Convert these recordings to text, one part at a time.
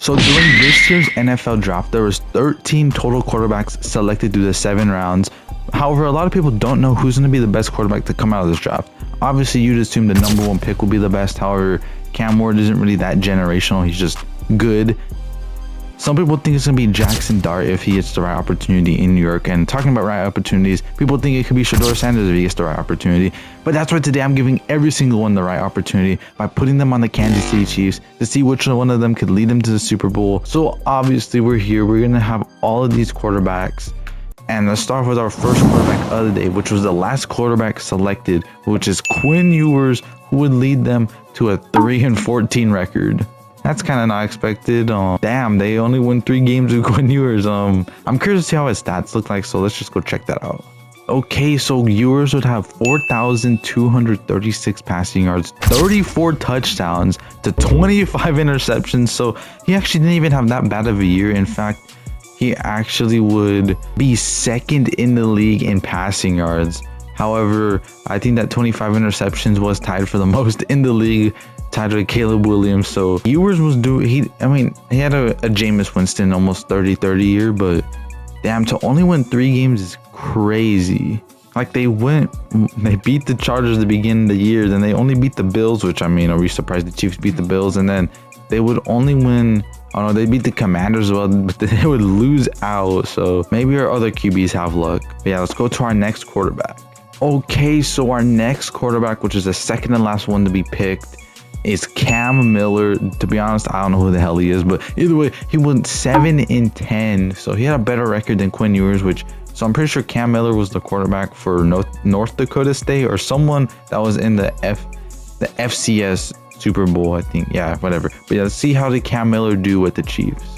So during this year's NFL draft, there was 13 total quarterbacks selected through the 7 rounds. However, a lot of people don't know who's going to be the best quarterback to come out of this draft. Obviously, you'd assume the number 1 pick will be the best. However, Cam Ward isn't really that generational. He's just good. Some people think it's going to be Jackson Dart if he gets the right opportunity in New York. And talking about right opportunities, people think it could be Shedeur Sanders if he gets the right opportunity. But that's why today I'm giving every single one the right opportunity by putting them on the Kansas City Chiefs to see which one of them could lead them to the Super Bowl. So obviously we're here. We're going to have all of these quarterbacks. And let's start with our first quarterback of the day, which was the last quarterback selected, which is Quinn Ewers, who would lead them to a 3-14 record. That's kind of not expected. Damn, they only won 3 games with Quinn Ewers. I'm curious to see how his stats look like, so let's just go check that out. Okay, so Ewers would have 4,236 passing yards, 34 touchdowns to 25 interceptions. So he actually didn't even have that bad of a year. In fact, he actually would be second in the league in passing yards. However, I think that 25 interceptions was tied for the most in the league, tied with Caleb Williams. So Ewers was he had a Jameis Winston almost 30-30 year, but damn, to only win 3 games is crazy. Like they beat the Chargers at the beginning of the year, then they only beat the Bills, which are we surprised the Chiefs beat the Bills? And then they would only win, they beat the Commanders as well, but they would lose out. So maybe our other QBs have luck. But yeah, let's go to our next quarterback. Okay, so our next quarterback, which is the second and last one to be picked, is Cam Miller. To be honest, I don't know who the hell he is, but either way, he went 7-10. So he had a better record than Quinn Ewers, so I'm pretty sure Cam Miller was the quarterback for North Dakota State or someone that was in the FCS Super Bowl, I think. Yeah, whatever. But yeah, let's see how did Cam Miller do with the Chiefs.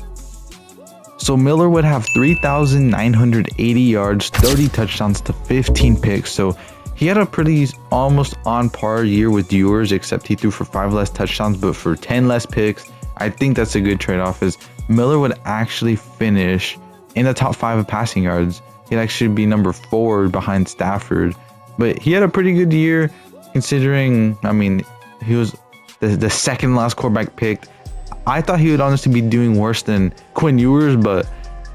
So Miller would have 3,980 yards, 30 touchdowns to 15 picks. So he had a pretty almost on par year with Ewers, except he threw for 5 less touchdowns, but for 10 less picks. I think that's a good trade-off, as Miller would actually finish in the top 5 of passing yards. He'd actually be number 4 behind Stafford. But he had a pretty good year, considering, he was the second last quarterback picked. I thought he would honestly be doing worse than Quinn Ewers, but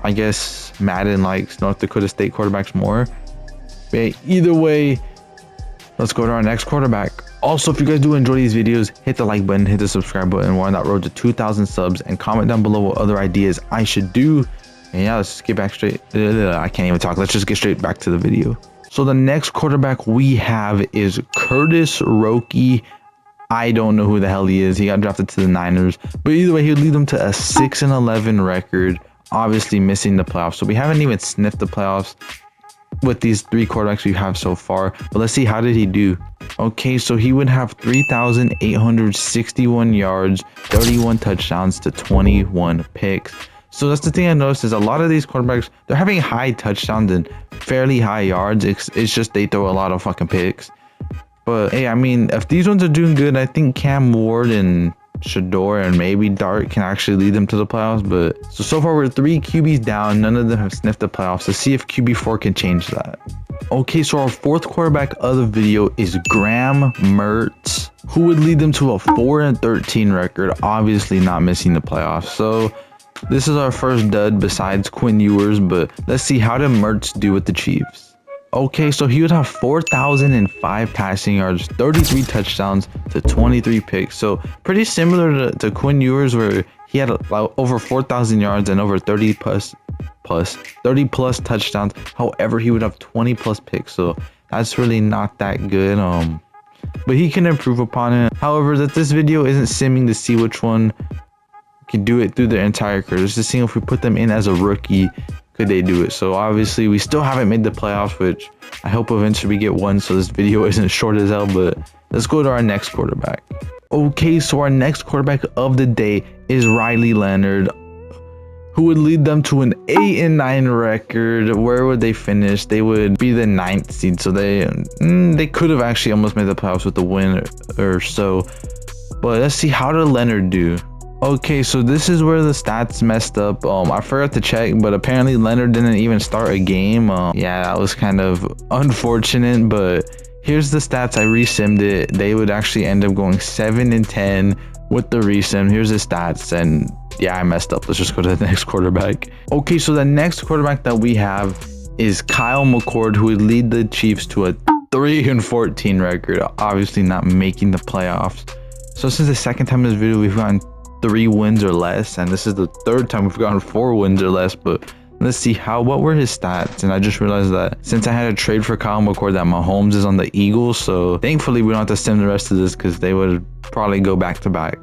I guess Madden likes North Dakota State quarterbacks more. But either way, let's go to our next quarterback. Also, if you guys do enjoy these videos, hit the like button, hit the subscribe button. We're on that road to 2,000 subs, and comment down below what other ideas I should do. And yeah, let's just get back straight. I can't even talk. Let's just get straight back to the video. So the next quarterback we have is Curtis Roque. I don't know who the hell he is. He got drafted to the Niners, but either way, he would lead them to a 6-11 record, obviously missing the playoffs. So we haven't even sniffed the playoffs with these 3 quarterbacks we have so far, but let's see, how did he do? Okay, so he would have 3,861 yards, 31 touchdowns to 21 picks. So that's the thing I noticed, is a lot of these quarterbacks, they're having high touchdowns and fairly high yards. It's just they throw a lot of fucking picks. But hey, if these ones are doing good, I think Cam Ward and Shedeur and maybe Dart can actually lead them to the playoffs. But so far we're 3 QBs down. None of them have sniffed the playoffs. Let's see if QB4 can change that. Okay, so our 4th quarterback of the video is Graham Mertz, who would lead them to a 4-13 record, obviously not missing the playoffs. So this is our first dud besides Quinn Ewers, but let's see, how did Mertz do with the Chiefs? Okay, so he would have 4,005 passing yards, 33 touchdowns to 23 picks. So pretty similar to Quinn Ewers, where he had over 4,000 yards and over 30 plus touchdowns. However, he would have 20 plus picks. So that's really not that good. But he can improve upon it. However, that this video isn't simming to see which one can do it through their entire career. Just to see if we put them in as a rookie, could they do it? So obviously we still haven't made the playoffs, which I hope eventually we get one, so this video isn't short as hell. But let's go to our next quarterback. Okay, so our next quarterback of the day is Riley Leonard, who would lead them to an 8-9 record. Where would they finish? They would be the 9th seed, so they could have actually almost made the playoffs with the win or so. But let's see, how did Leonard do? Okay, so this is where the stats messed up. I forgot to check, but apparently Leonard didn't even start a game. Yeah, that was kind of unfortunate, but Here's the stats. I resimmed it. They would actually end up going 7-10 with the resim. Here's the stats, and yeah, I messed up. Let's just go to the next quarterback. Okay, so the next quarterback that we have is Kyle McCord, who would lead the Chiefs to a 3-14 record, obviously not making the playoffs. So since the second time in this video we've gotten 3 wins or less, and this is the third time we've gotten 4 wins or less, but let's see what were his stats. And I just realized that since I had a trade for Kyle McCord, that Mahomes is on the Eagles, so thankfully we don't have to sim the rest of this because they would probably go back to back.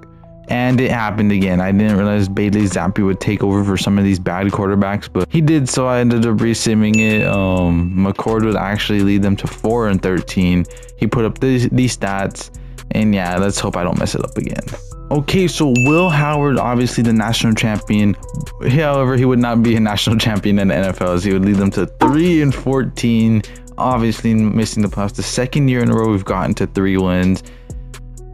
And it happened again. I didn't realize Bailey Zappi would take over for some of these bad quarterbacks, but he did, so I ended up re-simming it. McCord would actually lead them to 4-13. He put up these stats, and yeah, let's hope I don't mess it up again. Okay, so Will Howard, obviously the national champion. However, he would not be a national champion in the NFL, as he would lead them to 3-14, obviously missing the playoffs. The second year in a row we've gotten to 3 wins.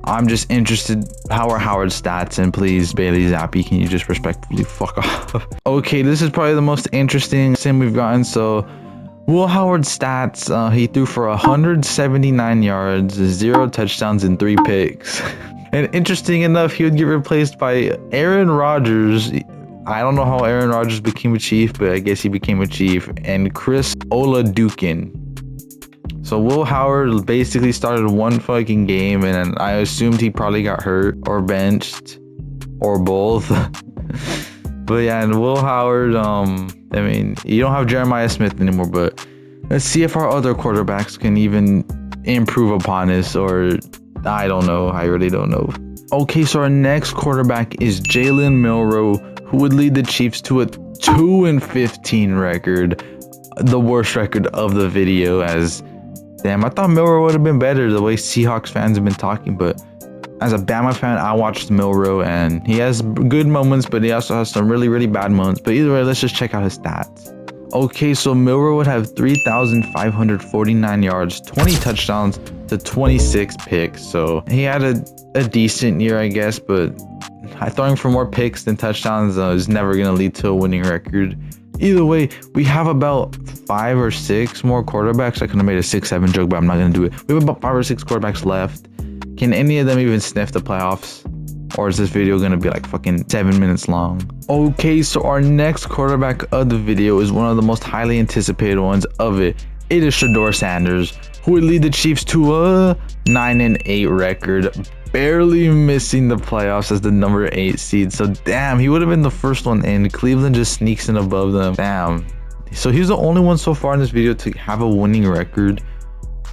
I'm just interested, how are Howard's stats? And please, Bailey Zappi, can you just respectfully fuck off? Okay, this is probably the most interesting sim we've gotten. So Will Howard's stats, he threw for 179 yards, 0 touchdowns, and 3 picks. And interesting enough, he would get replaced by Aaron Rodgers. I don't know how Aaron Rodgers became a Chief, but I guess he became a Chief. And Chris Olajuwon. So Will Howard basically started one fucking game, and I assumed he probably got hurt or benched or both. But yeah, and Will Howard, I mean, you don't have Jeremiah Smith anymore, but let's see if our other quarterbacks can even improve upon this, or I don't know. I really don't know. Okay, so our next quarterback is Jalen Milroe, who would lead the Chiefs to a 2-15 record, the worst record of the video. As damn, I thought Milroe would have been better the way Seahawks fans have been talking, but as a Bama fan, I watched Milroe, and he has good moments, but he also has some really, really bad moments. But either way, let's just check out his stats. Okay, so Milroe would have 3,549 yards, 20 touchdowns to 26 picks. So he had a decent year, I guess, but throwing for more picks than touchdowns is never going to lead to a winning record. Either way, we have about 5 or 6 more quarterbacks. I could have made a 6-7 joke, but I'm not going to do it. We have about 5 or 6 quarterbacks left. Can any of them even sniff the playoffs? Or is this video going to be like fucking 7 minutes long? Okay, so our next quarterback of the video is one of the most highly anticipated ones of it. It is Shedeur Sanders, who would lead the Chiefs to a 9-8 record, barely missing the playoffs as the number 8 seed. So damn, he would have been the first one in. Cleveland just sneaks in above them. Damn. So he's the only one so far in this video to have a winning record.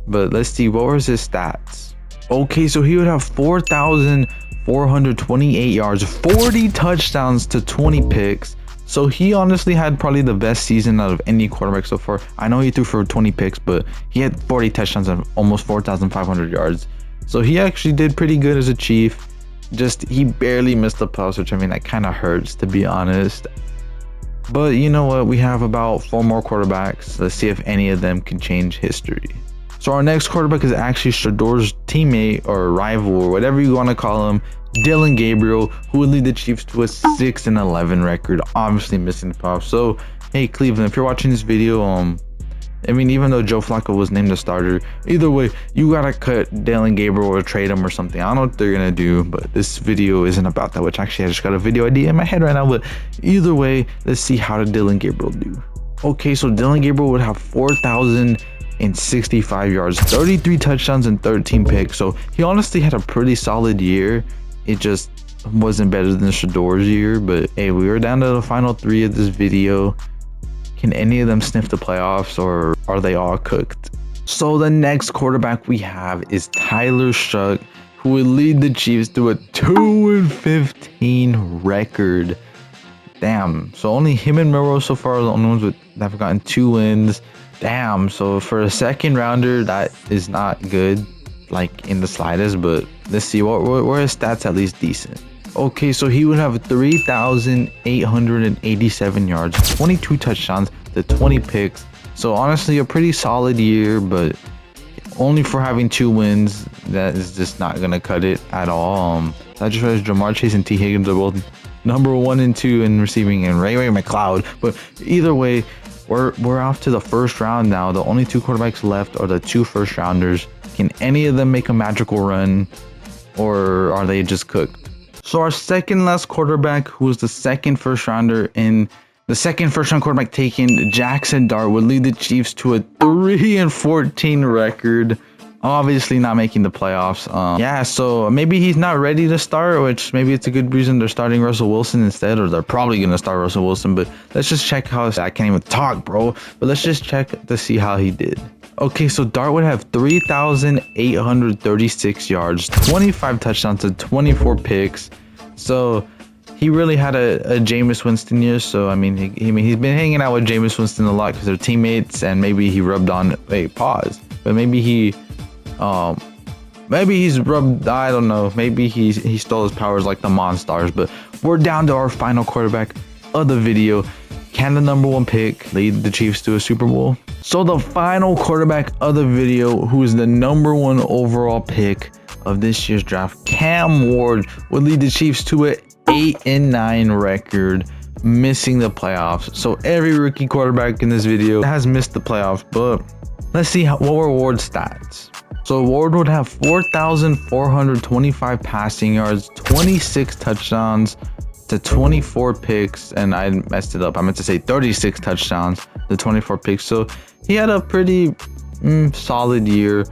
But let's see, what was his stats? Okay, so he would have 4,428 yards, 40 touchdowns to 20 picks. So he honestly had probably the best season out of any quarterback so far. I know he threw for 20 picks, but he had 40 touchdowns and almost 4,500 yards. So he actually did pretty good as a Chief. Just he barely missed the playoffs, which I mean, that kind of hurts, to be honest. But you know what? We have about 4 more quarterbacks. Let's see if any of them can change history. So our next quarterback is actually Shedeur's teammate or rival or whatever you want to call him, Dylan Gabriel, who would lead the Chiefs to a 6-11 record, obviously missing the playoffs. So hey Cleveland, if you're watching this video, I mean, even though Joe Flacco was named the starter, either way, you gotta cut Dylan Gabriel or trade him or something. I don't know what they're gonna do, but this video isn't about that, which actually I just got a video idea in my head right now. But either way, let's see how did Dylan Gabriel do. Okay, so Dylan Gabriel would have 4,065 yards, 33 touchdowns, and 13 picks. So he honestly had a pretty solid year. It just wasn't better than Shedeur's year. But hey, we were down to the final 3 of this video. Can any of them sniff the playoffs, or are they all cooked? So the next quarterback we have is Tyler Shough, who would lead the Chiefs to a 2-15 record. Damn. So only him and Milroe so far are the only ones that have gotten 2 wins. Damn. So for a second rounder, that is not good, like in the slightest. But let's see, what were his stats at least decent? Okay, so he would have 3,887 yards, 22 touchdowns to 20 picks. So honestly, a pretty solid year, but only for having 2 wins, that is just not gonna cut it at all. I just realized Jamar Chase and T. Higgins are both number 1 and 2 in receiving, and Ray McCloud. But either way, we're off to the first round now. The only 2 quarterbacks left are the 2 first rounders. Can any of them make a magical run, or are they just cooked? So our second last quarterback, who was the second first round quarterback taken, Jackson Dart, would lead the Chiefs to a 3-14 record. Obviously not making the playoffs. Yeah, so maybe he's not ready to start, which maybe it's a good reason they're starting Russell Wilson instead, or they're probably gonna start Russell Wilson. But let's just check how. I can't even talk, bro. But let's just check to see how he did. Okay, so Dart would have 3,836 yards, 25 touchdowns, and 24 picks. So he really had a Jameis Winston year. So I mean, he's been hanging out with Jameis Winston a lot because they're teammates, and maybe he rubbed on. Wait, pause. But maybe he's rubbed. I don't know. Maybe he stole his powers like the Monstars. But we're down to our final quarterback of the video. Can the number 1 pick lead the Chiefs to a Super Bowl? So the final quarterback of the video, who is the number 1 overall pick of this year's draft, Cam Ward, would lead the Chiefs to an 8-9 record, missing the playoffs. So every rookie quarterback in this video has missed the playoffs, but let's see what were Ward's stats. So Ward would have 4,425 passing yards, 26 touchdowns to 24 picks, and I messed it up. I meant to say 36 touchdowns to 24 picks. So he had a pretty solid year.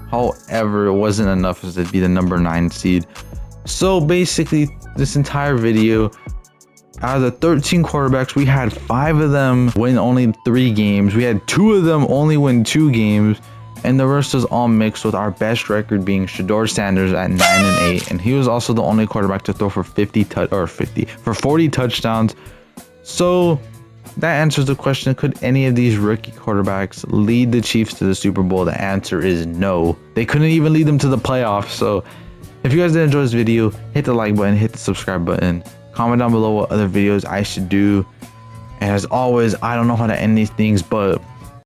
However, it wasn't enough as to be the number 9 seed. So basically, this entire video, out of the 13 quarterbacks, we had 5 of them win only 3 games. We had 2 of them only win 2 games. And the rest was all mixed, with our best record being Shedeur Sanders at 9-8, and he was also the only quarterback to throw for 40 touchdowns. So that answers the question: could any of these rookie quarterbacks lead the Chiefs to the Super Bowl? The answer is no. They couldn't even lead them to the playoffs. So if you guys did enjoy this video, hit the like button, hit the subscribe button, comment down below what other videos I should do. And as always, I don't know how to end these things, but